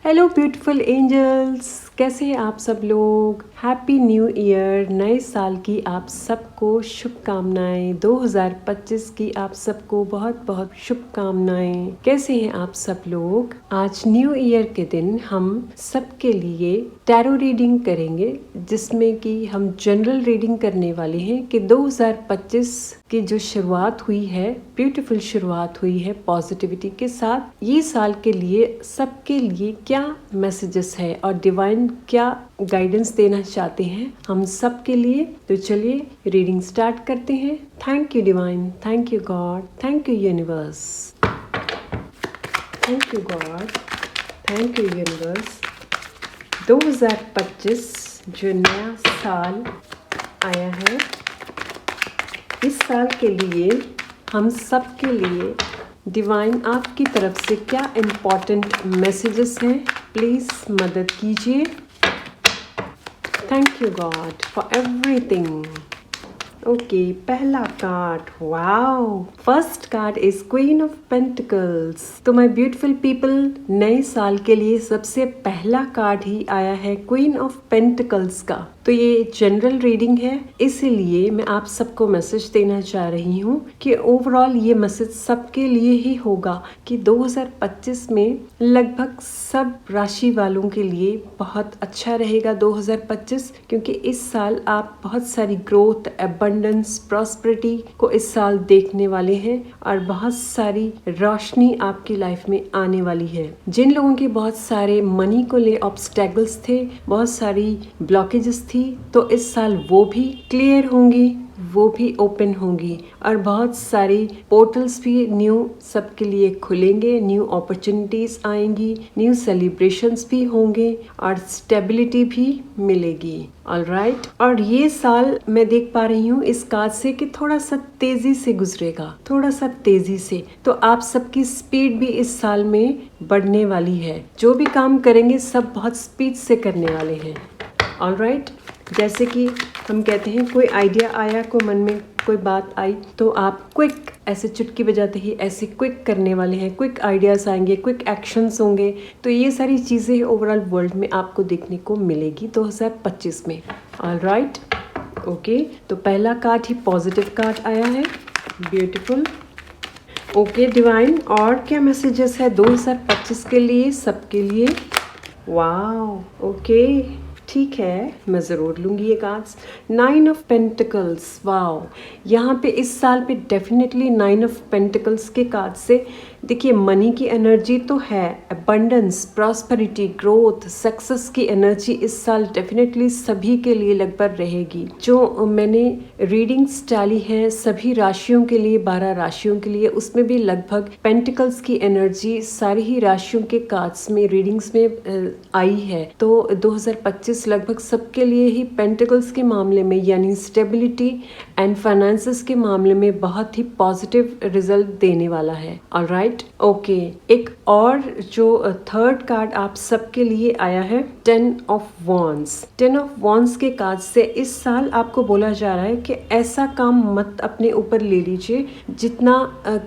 Hello beautiful angels, कैसे हैं आप सब लोग। हैप्पी न्यू ईयर, नए साल की आप सबको शुभकामनाएं। 2025 की आप सबको बहुत बहुत शुभकामनाएं। कैसे हैं आप सब लोग। आज न्यू ईयर के दिन हम सबके लिए टैरो रीडिंग करेंगे, जिसमें कि हम जनरल रीडिंग करने वाले हैं कि 2025 की जो शुरुआत हुई है, ब्यूटीफुल शुरुआत हुई है पॉजिटिविटी के साथ। ये साल के लिए सबके लिए क्या मैसेजेस है और डिवाइन क्या गाइडेंस देना चाहते हैं हम सब के लिए। तो चलिए रीडिंग स्टार्ट करते हैं। Thank you divine, thank you God, thank you universe, thank you God, thank you universe. 2025 जो नया साल आया है, इस साल के लिए हम सब के लिए डिवाइन आपकी तरफ से क्या इम्पोर्टेंट मैसेजेस हैं, प्लीज़ मदद कीजिए। Thank you God for everything. Okay, पहला card, wow, first card is queen of pentacles. तो माय ब्यूटीफुल पीपल, नए साल के लिए सबसे पहला कार्ड ही आया है क्वीन ऑफ पेंटिकल्स का। तो ये जनरल रीडिंग है, इसीलिए मैं आप सबको मैसेज देना चाह रही हूँ कि ओवरऑल ये मैसेज सबके लिए ही होगा कि 2025 में लगभग सब राशि वालों के लिए बहुत अच्छा रहेगा 2025, क्योंकि इस साल आप बहुत सारी ग्रोथ, एबंडेंस, प्रॉस्पेरिटी को इस साल देखने वाले हैं और बहुत सारी रोशनी आपकी लाइफ में आने वाली है। जिन लोगों के बहुत सारे मनी को ले ऑब्स्टेकल्स थे, बहुत सारी ब्लॉकेजेस थी, तो इस साल वो भी क्लियर होंगी, वो भी ओपन होंगी और बहुत सारी पोर्टल्स भी न्यू सबके लिए खुलेंगे, न्यू अपॉर्चुनिटीज आएंगी, न्यू सेलिब्रेशंस भी होंगे और स्टेबिलिटी भी मिलेगी। ऑलराइट, और ये साल मैं देख पा रही हूँ इस कार्ड से कि थोड़ा सा तेजी से गुजरेगा, थोड़ा सा तेजी से। तो आप सबकी स्पीड भी इस साल में बढ़ने वाली है। जो भी काम करेंगे सब बहुत स्पीड से करने वाले हैं। ऑलराइट, जैसे कि हम कहते हैं कोई आइडिया आया, कोई मन में कोई बात आई, तो आप क्विक ऐसे चुटकी बजाते ही ऐसे क्विक करने वाले हैं। क्विक आइडियाज़ आएंगे, क्विक एक्शंस होंगे। तो ये सारी चीज़ें ओवरऑल वर्ल्ड में आपको देखने को मिलेगी 2025 में। ऑलराइट, ओके, तो पहला कार्ड ही पॉजिटिव कार्ड आया है, ब्यूटीफुल। ओके डिवाइन, और क्या मैसेजेस है 2025 के लिए सबके लिए। वाओ, ओके, ठीक है, मैं ज़रूर लूँगी ये कार्ड्स। 9 ऑफ पेंटिकल्स, वाओ, यहाँ पे इस साल पे डेफिनेटली 9 ऑफ पेंटिकल्स के कार्ड से देखिए मनी की एनर्जी तो है, अबंडेंस, प्रॉस्पेरिटी, ग्रोथ, सक्सेस की एनर्जी इस साल डेफिनेटली सभी के लिए लगभग रहेगी। जो मैंने रीडिंग्स डाली है सभी राशियों के लिए, 12 राशियों के लिए, उसमें भी लगभग पेंटिकल्स की एनर्जी सारी ही राशियों के कार्ड्स में, रीडिंग्स में आई है। तो 2025 लगभग सबके लिए ही पेंटिकल्स के मामले में, यानी स्टेबिलिटी एंड फाइनेंसेस के मामले में बहुत ही पॉजिटिव रिजल्ट देने वाला है। ऑलराइट, ओके, एक और जो थर्ड कार्ड आप सबके लिए आया है, 10 ऑफ वॉन्ड्स। 10 ऑफ वॉन्ड्स के कार्ड से इस साल आपको बोला जा रहा है कि ऐसा काम मत अपने ऊपर ले लीजिए जितना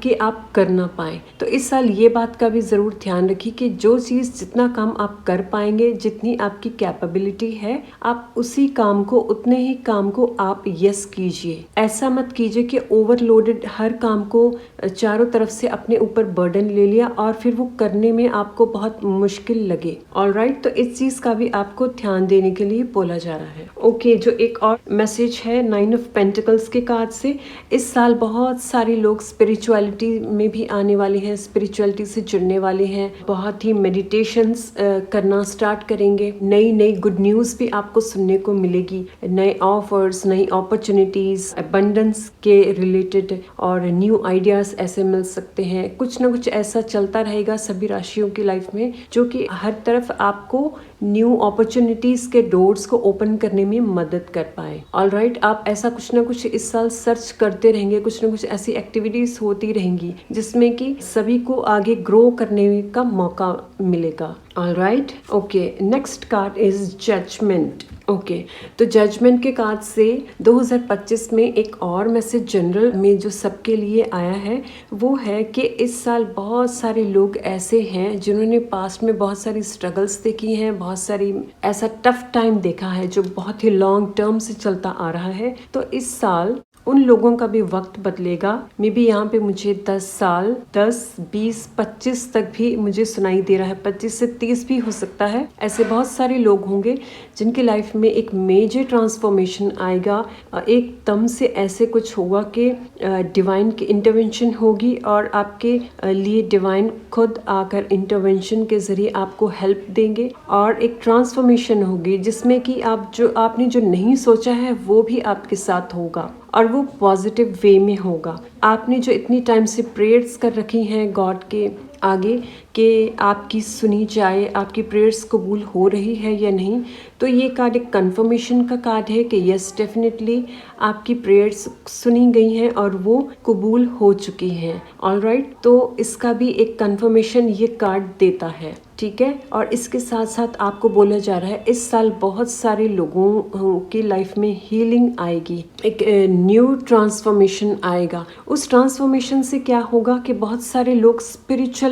कि आप कर ना पाए। तो इस साल ये बात का भी ज़रूर ध्यान रखिए कि जो चीज़, जितना काम आप कर पाएंगे, जितनी आपकी कैपेबिलिटी है, आप उसी काम को, उतने ही काम को आप यस कीजिए। ऐसा मत कीजिए कि ओवरलोडेड हर काम को चारों तरफ से अपने ऊपर बर्डन ले लिया और फिर वो करने में आपको बहुत मुश्किल लगे। ऑलराइट, तो इस चीज़ का भी आपको ध्यान देने के लिए बोला जा रहा है। ओके, जो एक और मैसेज है 9 ऑफ पेंटिकल्स के कार्ड से, इस साल बहुत सारे लोग स्पिरिचुअलिटी में भी आने वाले हैं, स्पिरिचुअलिटी से जुड़ने वाले हैं, बहुत ही मेडिटेशंस करना स्टार्ट करेंगे। नई नई गुड न्यूज़ भी आपको सुनने को मिलेगी, नए ऑफर्स, नई अपॉर्चुनिटीज़, अबंडेंस के रिलेटेड और न्यू आइडियाज़ ऐसे मिल सकते हैं। कुछ ना कुछ ऐसा चलता रहेगा सभी राशियों की लाइफ में, जो कि हर तरफ आपको न्यू अपॉर्चुनिटीज़ के डोर्स को ओपन करने में मदद कर पाए। ऑलराइट, आप ऐसा कुछ ना कुछ इस साल सर्च करते रहेंगे, कुछ ना कुछ ऐसी एक्टिविटीज़ होती रहेंगी जिसमें कि सभी को आगे ग्रो करने का मौका मिलेगा। All right, okay, next card is judgment. Okay, तो जजमेंट के कार्ड से 2025 में एक और मैसेज जनरल में जो सबके लिए आया है वो है कि इस साल बहुत सारे लोग ऐसे हैं जिन्होंने पास्ट में बहुत सारी स्ट्रगल्स देखी हैं, बहुत सारी ऐसा टफ टाइम देखा है जो बहुत ही लॉन्ग टर्म से चलता आ रहा है। तो इस साल उन लोगों का भी वक्त बदलेगा। मे बी यहाँ पे मुझे 10 साल, 10, 20, 25 तक भी मुझे सुनाई दे रहा है, 25 से 30 भी हो सकता है। ऐसे बहुत सारे लोग होंगे जिनकी लाइफ में एक मेजर ट्रांसफॉर्मेशन आएगा। एकदम से ऐसे कुछ होगा कि डिवाइन की इंटरवेंशन होगी और आपके लिए डिवाइन खुद आकर इंटरवेंशन के जरिए आपको हेल्प देंगे और एक ट्रांसफॉर्मेशन होगी जिसमें कि आपने जो नहीं सोचा है वो भी आपके साथ होगा और वो पॉजिटिव वे में होगा। आपने जो इतनी टाइम से प्रेयर्स कर रखी हैं गॉड के आगे कि आपकी सुनी जाए, आपकी प्रेयर्स कबूल हो रही है या नहीं, तो ये कार्ड एक कंफर्मेशन का कार्ड है कि यस डेफिनेटली आपकी प्रेयर्स सुनी गई हैं और वो कबूल हो चुकी हैं। ऑलराइट, तो इसका भी एक कंफर्मेशन ये कार्ड देता है, ठीक है। और इसके साथ साथ आपको बोला जा रहा है इस साल बहुत सारे लोगों की लाइफ में हीलिंग आएगी, एक न्यू ट्रांसफॉर्मेशन आएगा। उस ट्रांसफॉर्मेशन से क्या होगा कि बहुत सारे लोग स्पिरिचुअल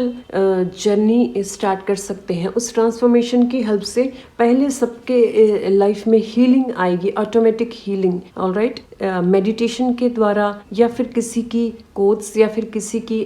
जर्नी स्टार्ट कर सकते हैं। उस ट्रांसफॉर्मेशन की हेल्प से पहले सबके लाइफ में हीलिंग आएगी, ऑटोमेटिक हीलिंग। ऑलराइट, मेडिटेशन के द्वारा या फिर किसी की कोट्स या फिर किसी की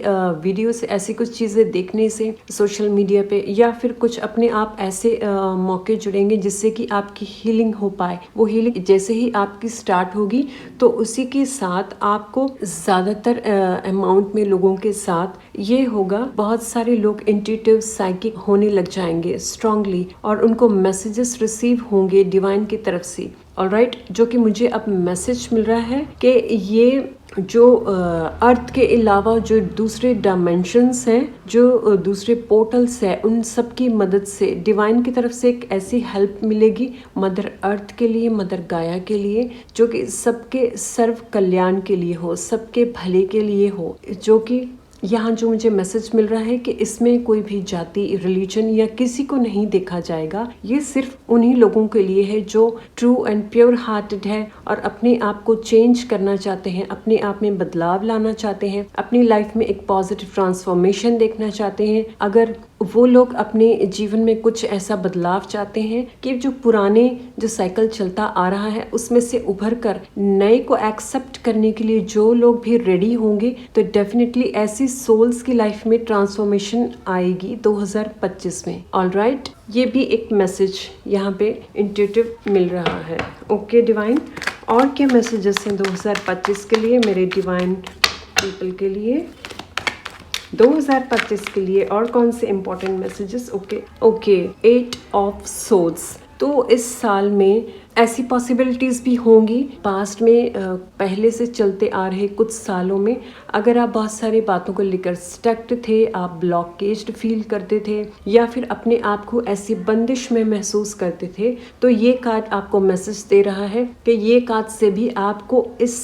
वीडियो से, ऐसी कुछ चीज़ें देखने से सोशल मीडिया पे, या फिर कुछ अपने आप ऐसे मौके जुड़ेंगे जिससे कि आपकी हीलिंग हो पाए। वो हीलिंग जैसे ही आपकी स्टार्ट होगी तो उसी के साथ आपको ज़्यादातर अमाउंट में लोगों के साथ ये होगा, बहुत सारे लोग इंट्यूटिव साइकिक होने लग जाएंगे स्ट्रांगली और उनको मैसेजेस रिसीव होंगे डिवाइन की तरफ से। ऑलराइट, जो कि मुझे अब मैसेज मिल रहा है कि ये जो अर्थ के अलावा जो दूसरे डायमेंशंस हैं, जो दूसरे पोर्टल्स हैं, उन सब की मदद से डिवाइन की तरफ से एक ऐसी हेल्प मिलेगी मदर अर्थ के लिए, मदर गाया के लिए, जो कि सबके सर्व कल्याण के लिए हो, सबके भले के लिए हो। जो कि यहाँ जो मुझे मैसेज मिल रहा है कि इसमें कोई भी जाति, रिलीजन या किसी को नहीं देखा जाएगा। ये सिर्फ उन्हीं लोगों के लिए है जो ट्रू एंड प्योर हार्टेड है और अपने आप को चेंज करना चाहते हैं, अपने आप में बदलाव लाना चाहते हैं, अपनी लाइफ में एक पॉजिटिव ट्रांसफॉर्मेशन देखना चाहते हैं। अगर वो लोग अपने जीवन में कुछ ऐसा बदलाव चाहते हैं कि जो पुराने जो साइकिल चलता आ रहा है उसमें से उभर कर नए को एक्सेप्ट करने के लिए जो लोग भी रेडी होंगे, तो डेफिनेटली ऐसी सोल्स की लाइफ में ट्रांसफॉर्मेशन आएगी 2025 में। ऑलराइट, ये भी एक मैसेज यहाँ पे इंट्यूटिव मिल रहा है। ओके डिवाइन, और क्या मैसेजेस हैं 2025 के लिए मेरे डिवाइन पीपल के लिए? 2025 के लिए और कौन से important messages? Okay, 8 of swords. तो इस साल में ऐसी पॉसिबिलिटीज़ भी होंगी पास्ट में, पहले से चलते आ रहे कुछ सालों में अगर आप बहुत सारी बातों को लेकर स्टक्ड थे, आप ब्लॉकेज्ड फील करते थे या फिर अपने आप को ऐसी बंदिश में महसूस करते थे, तो ये कार्ड आपको मैसेज दे रहा है कि ये कार्ड से भी आपको इस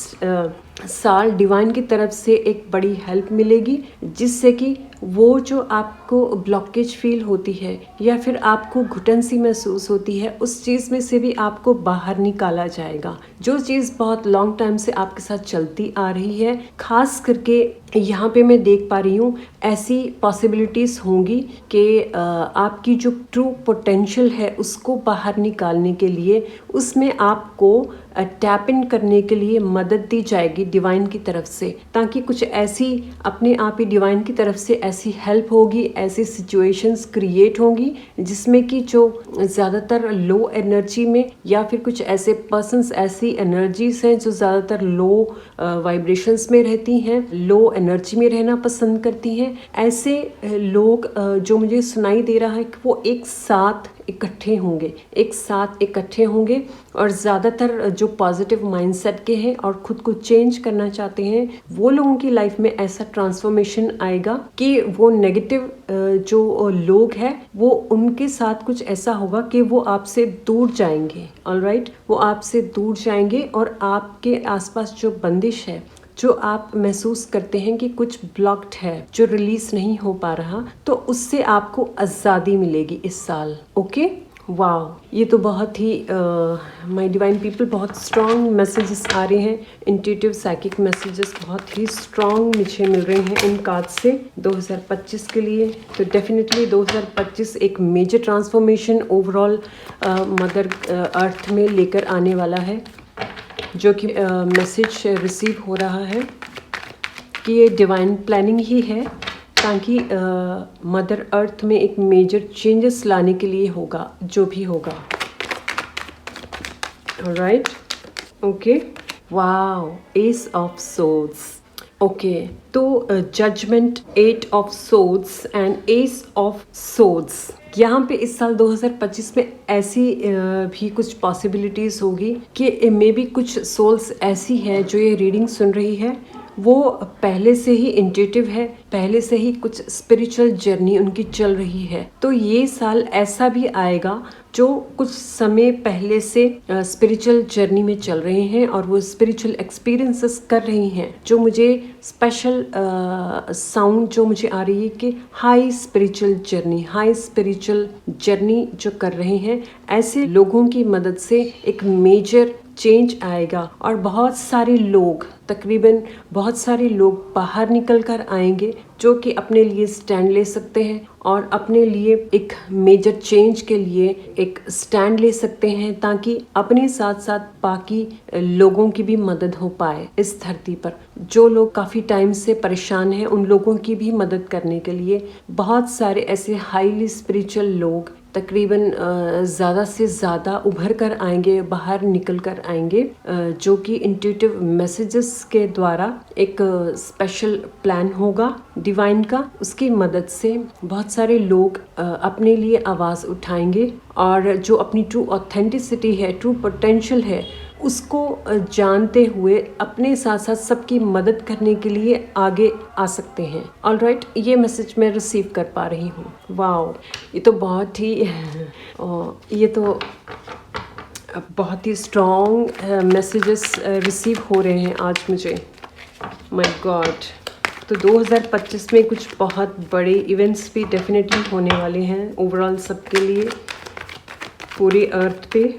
साल डिवाइन की तरफ से एक बड़ी हेल्प मिलेगी, जिससे कि वो जो आपको ब्लॉकेज फील होती है या फिर आपको घुटन सी महसूस होती है, उस चीज़ में से भी आपको बाहर निकाला जाएगा। जो चीज़ बहुत लॉन्ग टाइम से आपके साथ चलती आ रही है, खास करके यहाँ पे मैं देख पा रही हूँ ऐसी पॉसिबिलिटीज़ होंगी कि आपकी जो ट्रू पोटेंशियल है उसको बाहर निकालने के लिए, उसमें आपको टैप इन करने के लिए मदद दी जाएगी डिवाइन की तरफ से, ताकि कुछ ऐसी अपने आप ही डिवाइन की तरफ से ऐसी हेल्प होगी, ऐसी सिचुएशंस क्रिएट होंगी जिसमें कि जो ज़्यादातर लो एनर्जी में या फिर कुछ ऐसे पर्सन्स, ऐसी एनर्जीज हैं जो ज़्यादातर लो वाइब्रेशंस में रहती हैं, लो एनर्जी में रहना पसंद करती हैं, ऐसे लोग जो मुझे सुनाई दे रहा है कि वो एक साथ इकट्ठे होंगे और ज़्यादातर जो पॉजिटिव माइंडसेट के हैं और खुद को चेंज करना चाहते हैं, वो लोगों की लाइफ में ऐसा ट्रांसफॉर्मेशन आएगा कि वो नेगेटिव जो लोग हैं वो उनके साथ कुछ ऐसा होगा कि वो आपसे दूर जाएंगे। ऑलराइट, वो आपसे दूर जाएंगे और आपके आसपास जो बंदिश है, जो आप महसूस करते हैं कि कुछ ब्लॉक्ड है, जो रिलीज नहीं हो पा रहा, तो उससे आपको आज़ादी मिलेगी इस साल। ओके, वाओ, ये तो बहुत ही माय डिवाइन पीपल, बहुत स्ट्रॉन्ग मैसेजेस आ रहे हैं। इंट्यूटिव साइकिक मैसेजेस बहुत ही स्ट्रॉन्ग मुझे मिल रहे हैं इन कार्ड से 2025 के लिए। तो डेफिनेटली 2025 एक major transformation overall mother earth में लेकर आने वाला है, जो कि मैसेज रिसीव हो रहा है कि ये डिवाइन प्लानिंग ही है, ताकि मदर अर्थ में एक मेजर चेंजेस लाने के लिए होगा, जो भी होगा। Alright, okay, wow, ace of swords. Okay, तो judgement, 8 of swords and ace of swords. यहाँ पे इस साल 2025 में ऐसी भी कुछ पॉसिबिलिटीज़ होगी कि मे बी कुछ सोल्स ऐसी हैं जो ये रीडिंग सुन रही है, वो पहले से ही इंट्यूटिव है, पहले से ही कुछ स्पिरिचुअल जर्नी उनकी चल रही है। तो ये साल ऐसा भी आएगा जो कुछ समय पहले से स्पिरिचुअल जर्नी में चल रहे हैं और वो स्पिरिचुअल एक्सपीरियंसेस कर रही हैं, जो मुझे स्पेशल साउंड जो मुझे आ रही है कि हाई स्पिरिचुअल जर्नी जो कर रहे हैं, ऐसे लोगों की मदद से एक मेजर चेंज आएगा और बहुत सारे लोग, तकरीबन बहुत सारे लोग बाहर निकल कर आएंगे जो कि अपने लिए स्टैंड ले सकते हैं और अपने लिए एक मेजर चेंज के लिए एक स्टैंड ले सकते हैं, ताकि अपने साथ साथ बाकी लोगों की भी मदद हो पाए इस धरती पर। जो लोग काफ़ी टाइम से परेशान हैं, उन लोगों की भी मदद करने के लिए बहुत सारे ऐसे हाईली स्पिरिचुअल लोग तकरीबन ज़्यादा से ज़्यादा उभर कर आएंगे, बाहर निकल कर आएंगे, जो कि इंट्यूटिव मैसेजेस के द्वारा एक स्पेशल प्लान होगा डिवाइन का। उसकी मदद से बहुत सारे लोग अपने लिए आवाज़ उठाएंगे और जो अपनी ट्रू ऑथेंटिसिटी है, ट्रू पोटेंशियल है, उसको जानते हुए अपने साथ साथ सबकी मदद करने के लिए आगे आ सकते हैं। ऑलराइट, ये मैसेज मैं रिसीव कर पा रही हूँ। वाओ, ये तो बहुत ही स्ट्रॉन्ग मैसेजेस रिसीव हो रहे हैं आज मुझे। माय गॉड, तो 2025 में कुछ बहुत बड़े इवेंट्स भी डेफिनेटली होने वाले हैं ओवरऑल सबके लिए, पूरी अर्थ पे।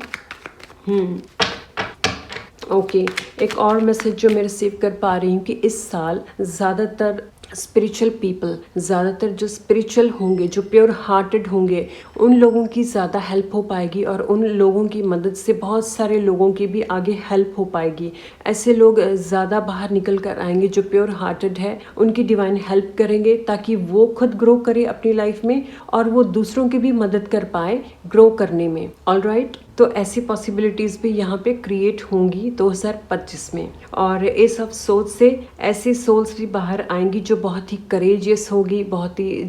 ओके, एक और मैसेज जो मैं रिसीव कर पा रही हूँ कि इस साल ज़्यादातर स्पिरिचुअल पीपल, ज़्यादातर जो स्पिरिचुअल होंगे, जो प्योर हार्टेड होंगे, उन लोगों की ज़्यादा हेल्प हो पाएगी और उन लोगों की मदद से बहुत सारे लोगों की भी आगे हेल्प हो पाएगी। ऐसे लोग ज़्यादा बाहर निकल कर आएंगे जो प्योर हार्टेड है, उनकी डिवाइन हेल्प करेंगे ताकि वो खुद ग्रो करे अपनी लाइफ में और वो दूसरों की भी मदद कर पाए ग्रो करने में। ऑलराइट, तो ऐसी पॉसिबिलिटीज़ भी यहाँ पे क्रिएट होंगी 2025 में। और एस ऑफ सोल्स से ऐसे सोल्स भी बाहर आएंगी जो बहुत ही करेजियस होगी, बहुत ही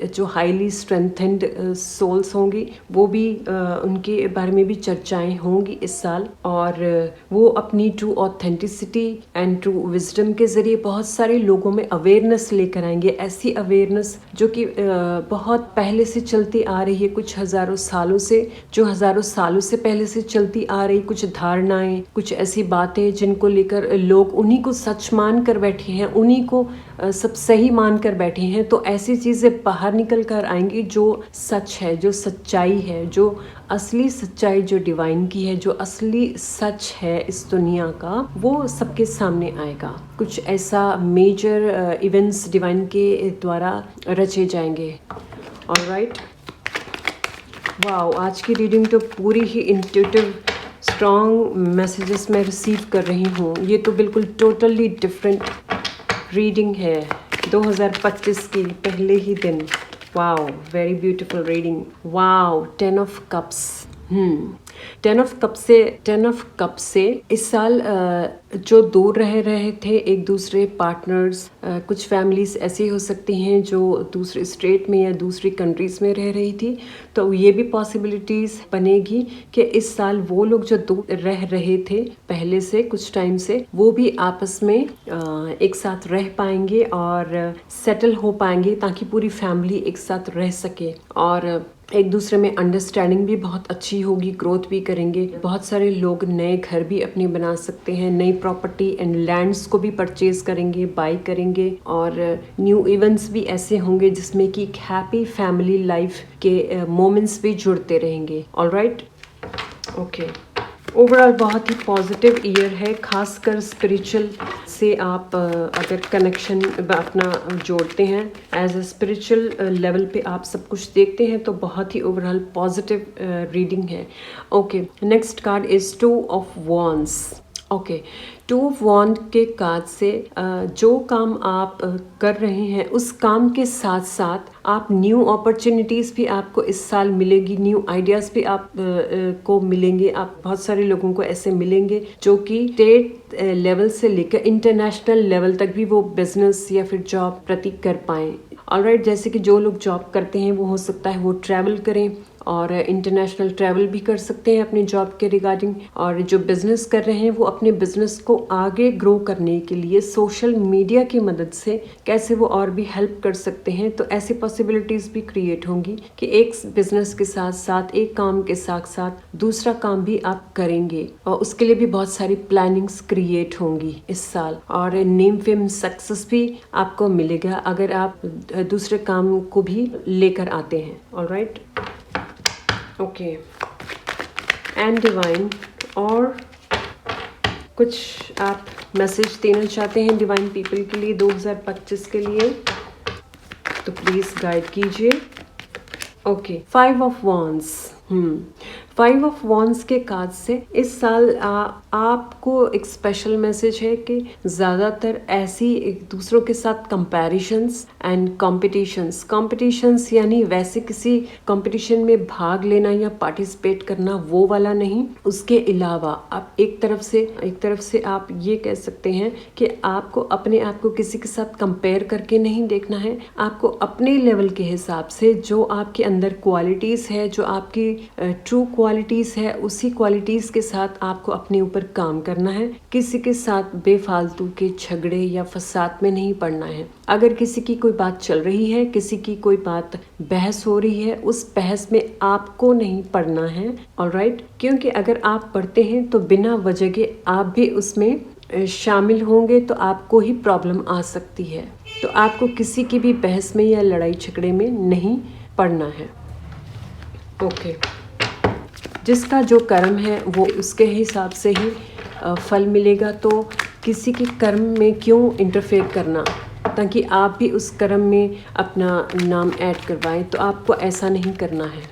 जो हाईली स्ट्रेंथेंड सोल्स होंगी, वो भी उनके बारे में भी चर्चाएं होंगी इस साल। और वो अपनी true authenticity and true wisdom के ज़रिए बहुत सारे लोगों में अवेयरनेस लेकर आएंगे, ऐसी अवेयरनेस जो कि बहुत पहले से चलती आ रही है, कुछ हज़ारों सालों से, जो हज़ारों सालों से पहले से चलती आ रही कुछ धारणाएं, कुछ ऐसी बातें जिनको लेकर लोग उन्हीं को सच मान कर बैठे हैं, उन्हीं को सब सही मान कर बैठे हैं। तो ऐसी चीज़ें बाहर निकल कर आएंगी जो सच है, जो सच्चाई है, जो असली सच्चाई जो डिवाइन की है, जो असली सच है इस दुनिया का, वो सबके सामने आएगा। कुछ ऐसा मेजर इवेंट्स डिवाइन के द्वारा रचे जाएंगे। ऑलराइट, वाओ, आज की रीडिंग तो पूरी ही इंट्यूटिव स्ट्रॉन्ग मैसेजेस मैं रिसीव कर रही हूँ। ये तो बिल्कुल टोटली डिफरेंट रीडिंग है 2025 की पहले ही दिन। Wow, very beautiful reading. Wow, 10 of cups. 10 of cup से इस साल जो दूर रह रहे थे एक दूसरे पार्टनर्स, कुछ फैमिलीज ऐसी हो सकती हैं जो दूसरे स्टेट में या दूसरी कंट्रीज में रह रही थी, तो ये भी पॉसिबिलिटीज़ बनेगी कि इस साल वो लोग जो दूर रह रहे थे पहले से कुछ टाइम से, वो भी आपस में एक साथ रह पाएंगे और सेटल हो पाएंगे, ताकि पूरी फैमिली एक साथ रह सके। और एक दूसरे में अंडरस्टैंडिंग भी बहुत अच्छी होगी, ग्रोथ भी करेंगे। बहुत सारे लोग नए घर भी अपने बना सकते हैं, नई प्रॉपर्टी एंड लैंड्स को भी परचेज करेंगे, बाई करेंगे। और न्यू इवेंट्स भी ऐसे होंगे जिसमें कि एक हैप्पी फैमिली लाइफ के मोमेंट्स भी जुड़ते रहेंगे। Alright, okay. ओवरऑल बहुत ही पॉजिटिव ईयर है, खासकर स्पिरिचुअल से आप अगर कनेक्शन अपना जोड़ते हैं, एज अ स्पिरिचुअल लेवल पे आप सब कुछ देखते हैं तो बहुत ही ओवरऑल पॉजिटिव रीडिंग है। Okay, next card is 2 of wands. Okay, 2 of wand के कार्ड से जो काम आप कर रहे हैं उस काम के साथ साथ आप न्यू अपॉर्चुनिटीज़ भी आपको इस साल मिलेगी, न्यू आइडियाज़ भी आप को मिलेंगे। आप बहुत सारे लोगों को ऐसे मिलेंगे जो कि स्टेट लेवल से लेकर इंटरनेशनल लेवल तक भी वो बिजनेस या फिर जॉब प्रति कर पाएँ। ऑलराइट, जैसे कि जो लोग जॉब करते हैं वो हो सकता है वो ट्रैवल करें और इंटरनेशनल ट्रैवल भी कर सकते हैं अपनी जॉब के रिगार्डिंग। और जो बिजनेस कर रहे हैं वो अपने बिजनेस को आगे ग्रो करने के लिए सोशल मीडिया की मदद से कैसे वो और भी हेल्प कर सकते हैं। तो ऐसी पॉसिबिलिटीज भी क्रिएट होंगी कि एक बिजनेस के साथ साथ, एक काम के साथ साथ दूसरा काम भी आप करेंगे, और उसके लिए भी बहुत सारी प्लानिंग्स क्रिएट होंगी इस साल। और नेम फेम सक्सेस भी आपको मिलेगा अगर आप दूसरे काम को भी लेकर आते हैं। Alright, okay. एंड डिवाइन, और कुछ आप मैसेज देना चाहते हैं डिवाइन पीपल के लिए 2025 के लिए, तो प्लीज गाइड कीजिए। Okay, 5 of wands. 5 of wands के कार्ड से इस साल आपको एक स्पेशल मैसेज है कि ज़्यादातर ऐसी एक दूसरों के साथ कंपैरिजंस एंड कॉम्पिटिशन्स यानी वैसे किसी कंपटीशन में भाग लेना या पार्टिसिपेट करना, वो वाला नहीं। उसके अलावा आप एक तरफ से आप ये कह सकते हैं कि आपको अपने आप को किसी के साथ कंपेयर करके नहीं देखना है। आपको अपने लेवल के हिसाब से जो आपके अंदर क्वालिटीज़ है, जो आपकी ट्रू क्वालिटीज़ है, उसी क्वालिटीज़ के साथ आपको अपने ऊपर काम करना है। किसी के साथ बेफालतू के झगड़े या फसाद में नहीं पड़ना है। अगर किसी की कोई बात चल रही है, किसी की कोई बात बहस हो रही है, उस बहस में आपको नहीं पड़ना है। ऑलराइट, क्योंकि अगर आप पढ़ते हैं तो बिना वजह के आप भी उसमें शामिल होंगे तो आपको ही प्रॉब्लम आ सकती है। तो आपको किसी की भी बहस में या लड़ाई झगड़े में नहीं पड़ना है। ओके, जिसका जो कर्म है वो उसके हिसाब से ही फल मिलेगा। तो किसी के कर्म में क्यों इंटरफेयर करना, ताकि आप भी उस कर्म में अपना नाम ऐड करवाएं, तो आपको ऐसा नहीं करना है।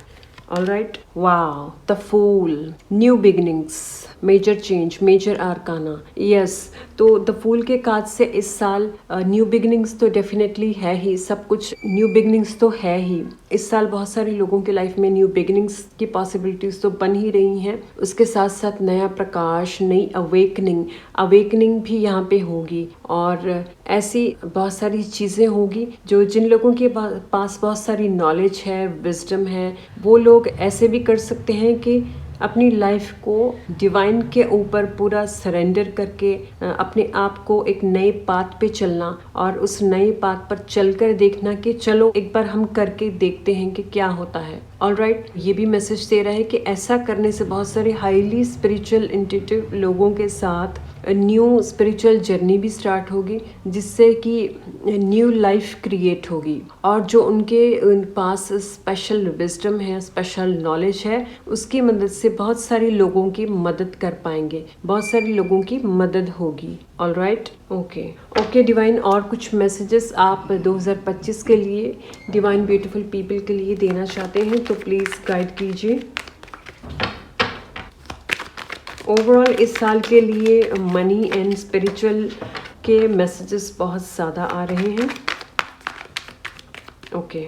Alright, wow, the fool, new beginnings, major change, major arcana. Yes, तो द फूल के कार्ड से इस साल न्यू बिगिनिंग्स तो डेफिनेटली है ही, सब कुछ न्यू बिगिनिंग्स तो है ही। इस साल बहुत सारे लोगों के लाइफ में न्यू बिगिनिंग्स की पॉसिबिलिटीज तो बन ही रही हैं। उसके साथ साथ नया प्रकाश, नई अवेकनिंग भी यहाँ पे होगी। और ऐसी बहुत सारी चीज़ें होगी जो जिन लोगों के पास बहुत सारी नॉलेज है, विजडम है, वो लोग ऐसे भी कर सकते हैं कि अपनी लाइफ को डिवाइन के ऊपर पूरा सरेंडर करके अपने आप को एक नए पाथ पे चलना, और उस नए पाथ पर चलकर देखना कि चलो एक बार हम करके देखते हैं कि क्या होता है। ऑलराइट, ये भी मैसेज दे रहा है कि ऐसा करने से बहुत सारे हाईली स्पिरिचुअल इंट्यूटिव लोगों के साथ न्यू स्पिरिचुअल जर्नी भी स्टार्ट होगी, जिससे कि न्यू लाइफ क्रिएट होगी। और जो उनके पास स्पेशल विजडम है, स्पेशल नॉलेज है, उसकी मदद से बहुत सारे लोगों की मदद कर पाएंगे, बहुत सारे लोगों की मदद होगी। ऑलराइट, ओके डिवाइन, और कुछ मैसेजेस आप 2025 के लिए डिवाइन ब्यूटीफुल पीपल के लिए देना चाहते हैं तो प्लीज़ गाइड कीजिए। ओवरऑल इस साल के लिए मनी एंड स्पिरिचुअल के मैसेजेस बहुत ज़्यादा आ रहे हैं। Okay,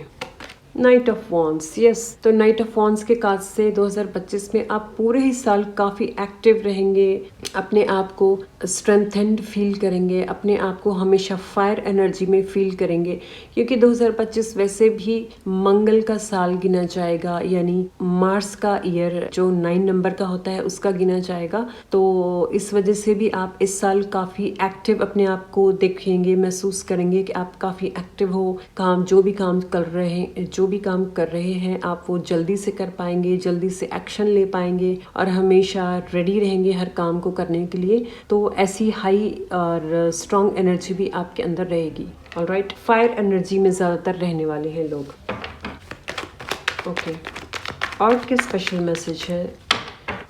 night of wands. Yes, तो नाइट ऑफ वॉन्ड्स के कार्ड से 2025 में आप पूरे ही साल काफ़ी एक्टिव रहेंगे, अपने आप को स्ट्रेंथेंड फील करेंगे, अपने आप को हमेशा फायर एनर्जी में फील करेंगे, क्योंकि 2025 वैसे भी मंगल का साल गिना जाएगा, यानी मार्स का ईयर जो 9 नंबर का होता है उसका गिना जाएगा। तो इस वजह से भी आप इस साल काफ़ी एक्टिव अपने आप को देखेंगे, महसूस करेंगे कि आप काफ़ी एक्टिव हो। जो भी काम कर रहे हैं, जो जो भी काम कर रहे हैं आप वो जल्दी से कर पाएंगे, जल्दी से एक्शन ले पाएंगे और हमेशा रेडी रहेंगे हर काम को करने के लिए। तो ऐसी हाई और स्ट्रॉन्ग एनर्जी भी आपके अंदर रहेगी। ऑलराइट, फायर एनर्जी में ज़्यादातर रहने वाले हैं लोग। ओके, और क्या स्पेशल मैसेज है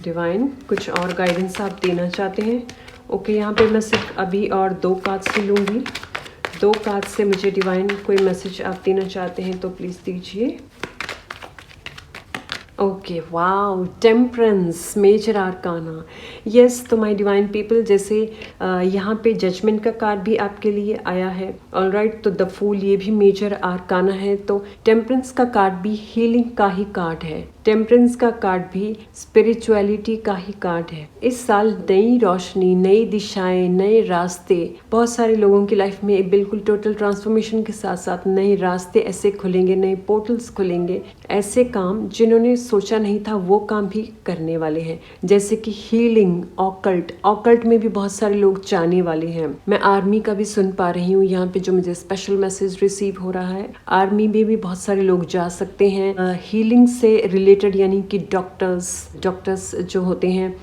डिवाइन, कुछ और गाइडेंस आप देना चाहते हैं? ओके, यहाँ पे मैं सिर्फ अभी और 2 कार्ड्स से लूँगी। 2 कार्ड से मुझे डिवाइन कोई मैसेज आप देना चाहते हैं तो प्लीज़ दीजिए। Okay, wow, temperance, major arcana. Yes, तो माय डिवाइन पीपल, जैसे यहाँ पे जजमेंट का कार्ड भी आपके लिए आया है। ऑलराइट, तो द फूल ये भी मेजर आर्काना है। तो टेम्परेंस का कार्ड भी हीलिंग का ही कार्ड है, टेम्परेंस का कार्ड भी स्पिरिचुअलिटी का ही कार्ड है। इस साल नई रोशनी, नई दिशाएं, नए रास्ते, बहुत सारे लोगों की लाइफ में बिल्कुल टोटल ट्रांसफॉर्मेशन के साथ साथ नए रास्ते ऐसे खुलेंगे, नए पोर्टल्स खुलेंगे। ऐसे काम जिन्होंने सोचा नहीं था वो काम भी करने वाले हैं, जैसे कि हीलिंग, ऑकल्ट में भी बहुत सारे लोग जाने वाले हैं। मैं आर्मी का भी सुन पा रही हूँ यहाँ पे, जो मुझे स्पेशल मैसेज रिसीव हो रहा है। आर्मी में भी बहुत सारे लोग जा सकते हैं। हीलिंग से रिलेटेड, यानी कि डॉक्टर्स जो होते हैं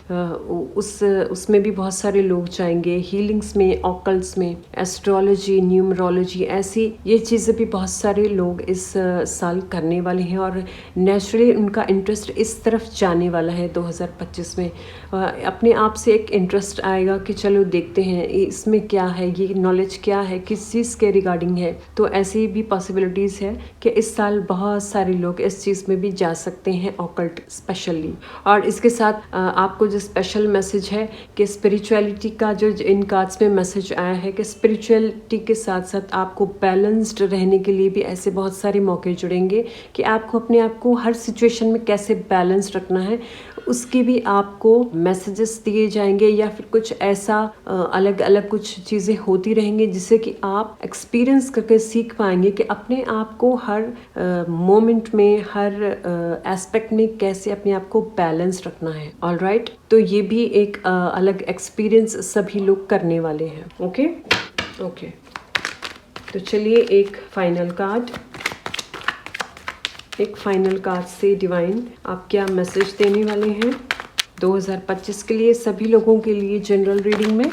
उसमें भी बहुत सारे लोग जाएंगे। हीलिंग्स में, ऑकल्ट्स में, एस्ट्रोलॉजी, न्यूमरोलॉजी, ऐसी ये चीज़ें भी बहुत सारे लोग इस साल करने वाले हैं और नेचुरली उनका इंटरेस्ट इस तरफ जाने वाला है 2025 में। अपने आप से एक इंटरेस्ट आएगा कि चलो देखते हैं इसमें क्या है, ये नॉलेज क्या है, किस चीज़ के रिगार्डिंग है। तो ऐसी भी पॉसिबिलिटीज़ है कि इस साल बहुत सारे लोग इस चीज़ में भी जा सकते हैं, ऑकल्ट स्पेशली। और इसके साथ आपको जो स्पेशल मैसेज है कि स्पिरिचुअलिटी का जो इन कार्ड्स में मैसेज आया है कि स्पिरिचुअलिटी के साथ साथ आपको बैलेंस्ड रहने के लिए भी ऐसे बहुत सारे मौके जुड़ेंगे कि आपको अपने आप को हर सिचुएशन में कैसे बैलेंस रखना है, उसकी भी आपको मैसेजेस दिए जाएंगे या फिर कुछ ऐसा अलग अलग कुछ चीज़ें होती रहेंगी जिससे कि आप एक्सपीरियंस करके सीख पाएंगे कि अपने आप को हर मोमेंट में, हर एस्पेक्ट में कैसे अपने आप को बैलेंस रखना है। ऑलराइट, तो ये भी एक अलग एक्सपीरियंस सभी लोग करने वाले हैं। ओके, तो चलिए एक फाइनल कार्ड से डिवाइन आप क्या मैसेज देने वाले हैं 2025 के लिए सभी लोगों के लिए जनरल रीडिंग में।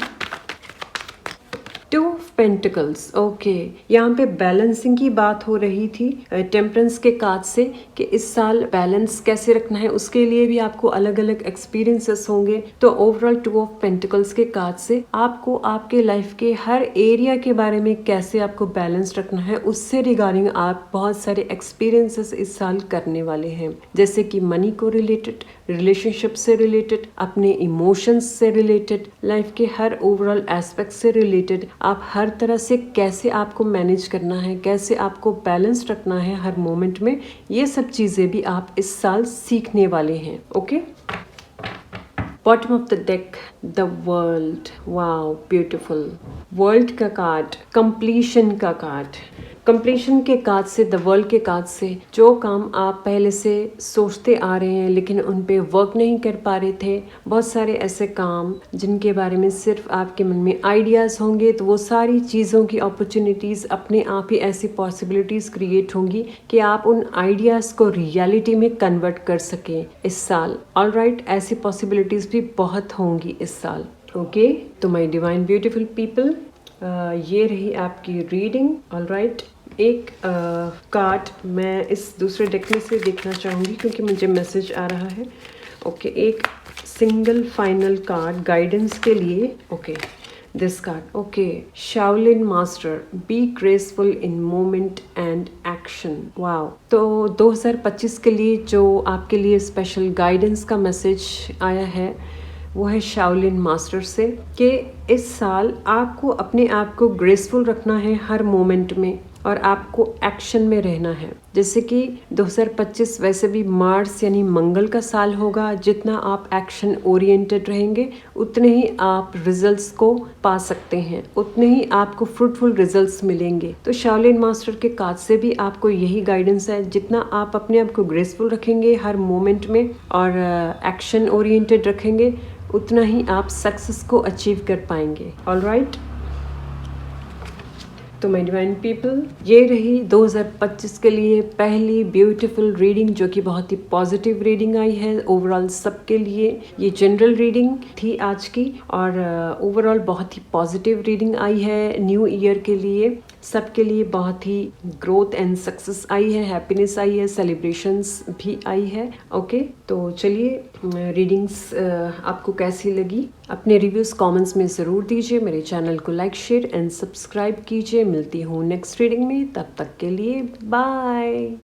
2 ऑफ पेंटिकल्स। ओके, यहाँ पे बैलेंसिंग की बात हो रही थी टेम्परेंस के कार्ड से कि इस साल बैलेंस कैसे रखना है, उसके लिए भी आपको अलग अलग एक्सपीरियंसेस होंगे। तो ओवरऑल 2 ऑफ पेंटिकल्स के कार्ड से आपको आपके लाइफ के हर एरिया के बारे में कैसे आपको बैलेंस रखना है, उससे रिगार्डिंग आप बहुत सारे एक्सपीरियंसेस इस साल करने वाले हैं, जैसे कि मनी को रिलेटेड, रिलेशनशिप से रिलेटेड, अपने इमोशंस से रिलेटेड, लाइफ के हर ओवरऑल एस्पेक्ट से रिलेटेड। आप हर तरह से कैसे आपको मैनेज करना है, कैसे आपको बैलेंस रखना है हर मोमेंट में, ये सब चीज़ें भी आप इस साल सीखने वाले हैं। Okay, bottom of the deck, the world. Wow, beautiful. World का कार्ड, कंप्लीशन का कार्ड। कंप्लीशन के कार्ड से, द वर्ल्ड के कार्ड से, जो काम आप पहले से सोचते आ रहे हैं लेकिन उन पे वर्क नहीं कर पा रहे थे, बहुत सारे ऐसे काम जिनके बारे में सिर्फ आपके मन में आइडियाज़ होंगे, तो वो सारी चीज़ों की अपॉर्चुनिटीज़ अपने आप ही ऐसी पॉसिबिलिटीज़ क्रिएट होंगी कि आप उन आइडियाज़ को रियलिटी में कन्वर्ट कर सकें इस साल। ऑलराइट, ऐसी पॉसिबिलिटीज़ भी बहुत होंगी इस साल। ओके, तो माय डिवाइन ब्यूटीफुल पीपल, ये रही आपकी रीडिंग। ऑलराइट, एक कार्ड मैं इस दूसरे डेक में से देखना चाहूँगी क्योंकि मुझे मैसेज आ रहा है। ओके, एक सिंगल फाइनल कार्ड गाइडेंस के लिए। Okay, this card. Okay, Shaolin master, be graceful in moment and action. Wow, तो 2025 के लिए जो आपके लिए स्पेशल गाइडेंस का मैसेज आया है वो है शाओलिन मास्टर से कि इस साल आपको अपने आप को ग्रेसफुल रखना है हर मोमेंट में और आपको एक्शन में रहना है। जैसे कि 2025 वैसे भी मार्स यानी मंगल का साल होगा, जितना आप एक्शन ओरिएंटेड रहेंगे उतने ही आप रिजल्ट्स को पा सकते हैं, उतने ही आपको फ्रूटफुल रिजल्ट्स मिलेंगे। तो शाओलिन मास्टर के कार्ड से भी आपको यही गाइडेंस है, जितना आप अपने आप को ग्रेसफुल रखेंगे हर मोमेंट में और एक्शन ओरिएंटेड रखेंगे, उतना ही आप सक्सेस को अचीव कर पाएंगे। ऑलराइट, तो माय डिवाइन पीपल, ये रही 2025 के लिए पहली ब्यूटीफुल रीडिंग, जो कि बहुत ही पॉजिटिव रीडिंग आई है ओवरऑल सबके लिए। ये जनरल रीडिंग थी आज की, और ओवरऑल बहुत ही पॉजिटिव रीडिंग आई है न्यू ईयर के लिए। सबके लिए बहुत ही ग्रोथ एंड सक्सेस आई है, हैप्पीनेस आई है, सेलिब्रेशंस भी आई है। ओके, तो चलिए रीडिंग्स आपको कैसी लगी अपने रिव्यूज़ कमेंट्स में ज़रूर दीजिए। मेरे चैनल को लाइक शेयर एंड सब्सक्राइब कीजिए। मिलती हूँ नेक्स्ट रीडिंग में, तब तक के लिए बाय।